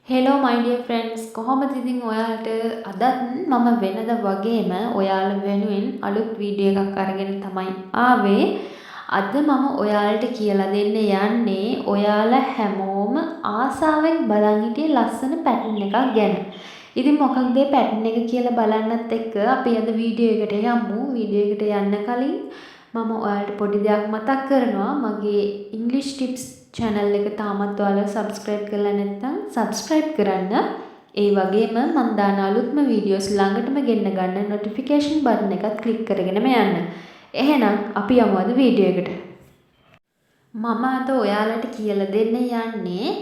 Hello my dear friends කොහොමද ඉතින් ඔයාලට අදත් මම වෙනද වගේම ඔයාලා වෙනුවෙන් අලුත් වීඩියෝ එකක් අරගෙන තමයි ආවේ. අද මම ඔයාලට කියලා දෙන්න යන්නේ ඔයාලා හැමෝම ආසාවෙන් බලන් හිටිය ලස්සන පැටර්න් එකක් ගැන. ඉතින් මොකක්ද මේ පැටර්න් එක කියලා බලන්නත් එක්ක අපි අද වීඩියෝ එකට යමු. වීඩියෝ එකට යන්න කලින් මම ඔයාලට පොඩි දෙයක් මතක් කරනවා. මගේ English tips channel එක තාමත් ඔයාලා subscribe කරලා නැත්නම් subscribe කරන්න. ඒ වගේම මම දාන අලුත්ම videos ළඟටම ගෙන්න ගන්න notification button එකත් click කරගෙනම යන්න. එහෙනම් අපි යමු අද වීඩියෝ එකට. මම අද ඔයාලට කියලා දෙන්න යන්නේ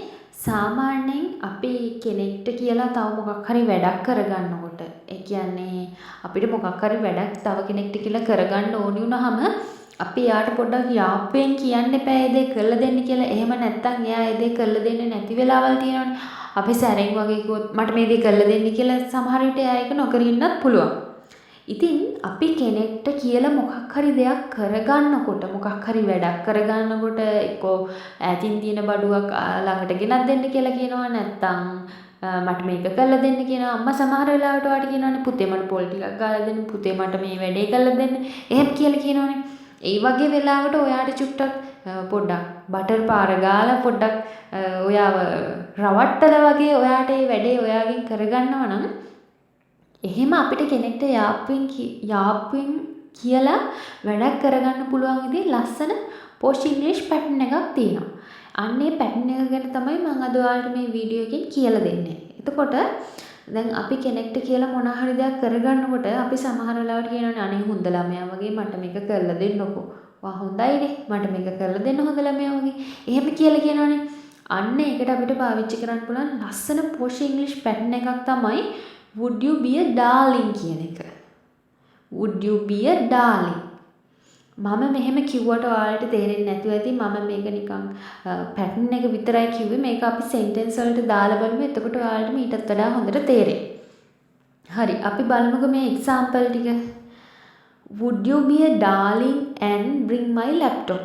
සාමාන්‍යයෙන් අපි කෙනෙක්ට කියලා තව මොකක් හරි වැඩක් කරගන්නකොට ඒ කියන්නේ අපිට මොකක් හරි වැඩක් තව කෙනෙක්ට කියලා කරගන්න ඕනි වුණාම අපි යාට පොඩ්ඩක් යාප්පෙන් කියන්න එපා ඒ දේ කරලා දෙන්න කියලා. එහෙම නැත්තම් එයා ඒ දේ කරලා දෙන්නේ නැති වෙලාවල් තියෙනවනේ. අපි සැරෙන් වගේ කිව්වොත් මට මේ දේ කරලා දෙන්න කියලා සමහර විට එයා ඒක නොකර ඉන්නත් පුළුවන්. ඉතින් අපි කෙනෙක්ට කියලා මොකක් හරි දෙයක් කරගන්නකොට මොකක් හරි වැඩක් කරගන්නකොට එක්කෝ ඈතින් තියෙන බඩුවක් ළඟට ගෙනත් දෙන්න කියලා කියනවා නැත්තම් මට මේක කරලා දෙන්න කියනවා. අම්මා සමහර වෙලාවට ඔයාලට කියනවානේ පුතේ මට පොල් ටිකක් ගාලා දෙන්න, පුතේ මට මේ වැඩේ කරලා දෙන්න. එහෙම කියලා කියනවානේ. ඒ වගේ වෙලාවට ඔයාට චුට්ටක් පොඩ්ඩක් බටර් පාර ගාලා පොඩ්ඩක් ඔයාව රවට්ටලා වගේ ඔයාට මේ වැඩේ ඔයාගෙන් කරගන්නවා නම් එහෙම අපිට කෙනෙක්ට යාප්පෙන් කියලා වැඩක් කරගන්න පුළුවන් විදිහේ ලස්සන posh English pattern එකක් තියෙනවා. අන්න ඒ pattern එක ගැන තමයි මම අද ඔයාලට මේ වීඩියෝ එකෙන් කියලා දෙන්නේ. එතකොට දැන් අපි කෙනෙක්ට කියලා මොන හරි දෙයක් කරගන්නකොට අපි සමහර වෙලාවට කියනවානේ අනේ හොඳ ළමයා වගේ මට මේක කරලා දෙන්නකෝ. වා හොඳයිනේ මට මේක කරලා දෙන්න හොඳ ළමයා වගේ. එහෙම කියලා කියනවානේ. අන්න ඒකට අපිට පාවිච්චි කරන්න පුළුවන් ලස්සන posh English pattern එකක් තමයි would you be a darling කියන එක. would you be a darling? මම මෙහෙම කිව්වට ඔයාලට තේරෙන්නේ නැතුව ඇති. මම මේක නිකන් පැටර්න් එක විතරයි කිව්වේ. මේක අපි සෙන්ටෙන්ස් වලට දාලා බලමු. එතකොට ඔයාලට මීටත් වඩා හොඳට තේරෙයි. හරි. අපි බලමුකෝ මේ එක්සැම්පල් ටික. Would you be a darling and bring my laptop?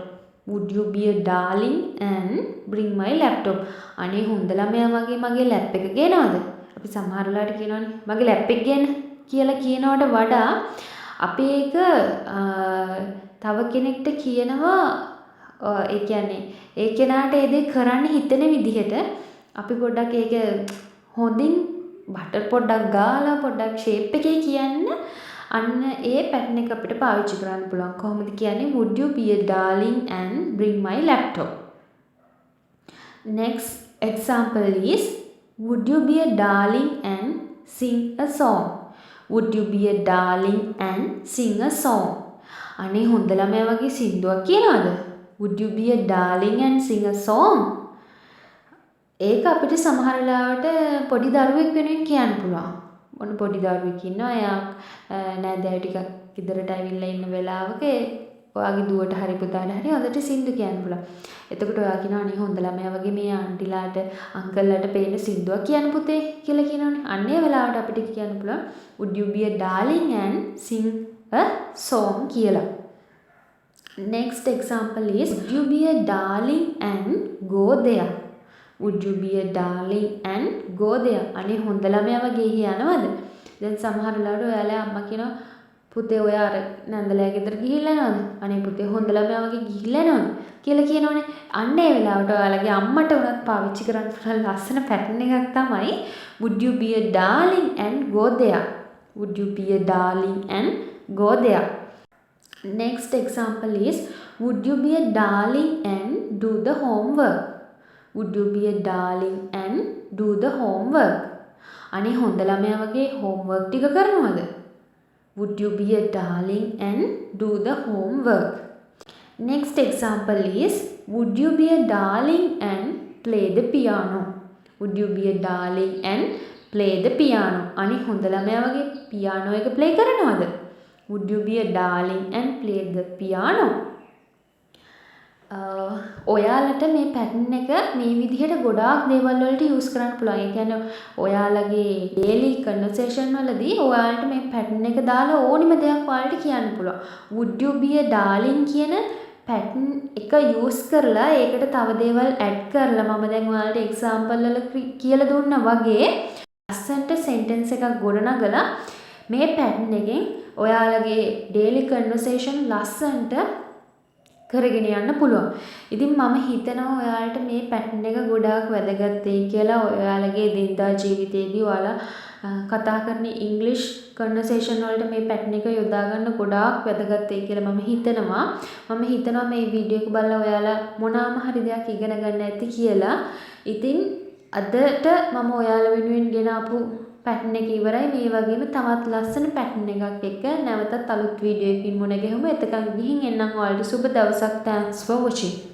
Would you be a darling and bring my laptop? අනේ හොඳ ළමයා වගේ මගේ ලැප් එක ගේනවද? අපි සමහර වෙලාවට කියනවනේ මගේ ලැප් එක ගේන්න කියලා කියනවට වඩා අපි ඒක තව කෙනෙක්ට කියනවා ඒ කියන්නේ ඒ කෙනාට ඒ දේ කරන්න හිතෙන විදිහට අපි පොඩ්ඩක් ඒක හොඳින් බටර් පොඩ්ඩක් ගාලා පොඩ්ඩක් ෂේප් එකේ කියන්න අන්න ඒ පැටර්න් එක අපිට පාවිච්චි කරන්න පුළුවන්. කොහොමද කියන්නේ would you be a darling and bring my laptop? Next example is would you be a darling and sing a song? Would you be a darling and sing a song? අනේ හොඳ ළමයා වගේ සින්දුවක් කියනවද? Would you be a darling and sing a song? ඒක අපිට සමහර වෙලාවට පොඩි දරුවෙක් වෙනුවෙන් කියන්න පුළුවන්. මොන පොඩි දරුවෙක් ඉන්නවා එයා නෑදෑයෝ ටිකක් ගෙදරට ඇවිල්ලා ඉන්න වෙලාවක ඔයාගේ දුවට හරි පුතාට හරි හොඳට සින්දු කියන්න පුළුවන්. එතකොට ඔයා කියනවා අනේ හොඳ ළමයා වගේ මේ ආන්ටිලාට අංකල්ලාට පේන සින්දුවක් කියන්න පුතේ කියලා කියනවනේ. අන්න ඒ වෙලාවට අපිට කියන්න පුළුවන් would you be a darling and sing a song කියලා. Next example is would you be a darling and go there? Would you be a darling and go there? අනේ හොඳ ළමයා වගේ යනවද? දැන් සමහර වෙලාවට ඔයාලා අම්මා කියනවා පුතේ ඔයා අර නන්දලයා ගෙදර ගිහිල්ලා යනවද? අනේ පුතේ හොඳ ළමයා වගේ ගිහිල්ලා යනවද කියලා කියනවනේ. අන්න ඒ වෙලාවට ඔයාලගේ අම්මට උනත් පාවිච්චි කරන්න පුළුවන් ලස්සන පැටර්න් එකක් තමයි would you be a darling and go there? Would you be a darling and go there? Next example is would you be a darling and do the homework? Would you be a darling and do the homework? අනේ හොඳ ළමයා වගේ homework ටික කරනවද? Would you be a darling and do the homework? Next example is would you be a darling and play the piano? Would you be a darling and play the piano? අනේ හොඳ ළමයා වගේ piano එක play කරනවද? Would you be a darling and play the piano? ඔයාලට මේ pattern එක මේ විදිහට ගොඩාක් දේවල් වලට යූස් කරන්න පුළුවන්. ඒ කියන්නේ ඔයාලගේ daily conversation වලදී ඔයාලට මේ පැටර්න් එක දාලා ඕනිම දෙයක් ඔයාලට කියන්න පුළුවන්. Would you be a darling කියන පැටර්න් එක යූස් කරලා ඒකට තව දේවල් ඇඩ් කරලා මම දැන් ඔයාලට එක්සැම්පල් වල කියලා දුන්නා වගේ ලස්සන්ට සෙන්ටෙන්ස් එකක් ගොඩනගලා මේ පැටර්න් එකෙන් ඔයාලගේ ඩේලි කන්වර්සේෂන් ලස්සන්ට කරගෙන යන්න පුළුවන්. ඉතින් මම හිතනවා ඔයාලට මේ පැටර්න් එක ගොඩාක් වැදගත් වෙයි කියලා. ඔයාලගේ දිනදා ජීවිතේදී ඔයාලා කතා කරන ඉංග්‍රීසි කන්වර්සේෂන් වලට මේ පැටර්න් එක යොදා ගන්න ගොඩාක් වැදගත් වෙයි කියලා මම හිතනවා. මම හිතනවා මේ වීඩියෝ එක බලලා ඔයාලා මොනවාම හරි දෙයක් ඉගෙන ගන්න ඇති කියලා. ඉතින් අදට මම ඔයාලා වෙනුවෙන් ගෙන ආපු පැටර්න් එක ඉවරයි. මේ වගේම තවත් ලස්සන පැටර්න් එකක් එක්ක නැවතත් අලුත් වීඩියෝ එකකින් මුණ ගැහුම. එතකන් ගිහින් එන්නම් ඔයාලට සුබ දවසක්. Thanks for watching.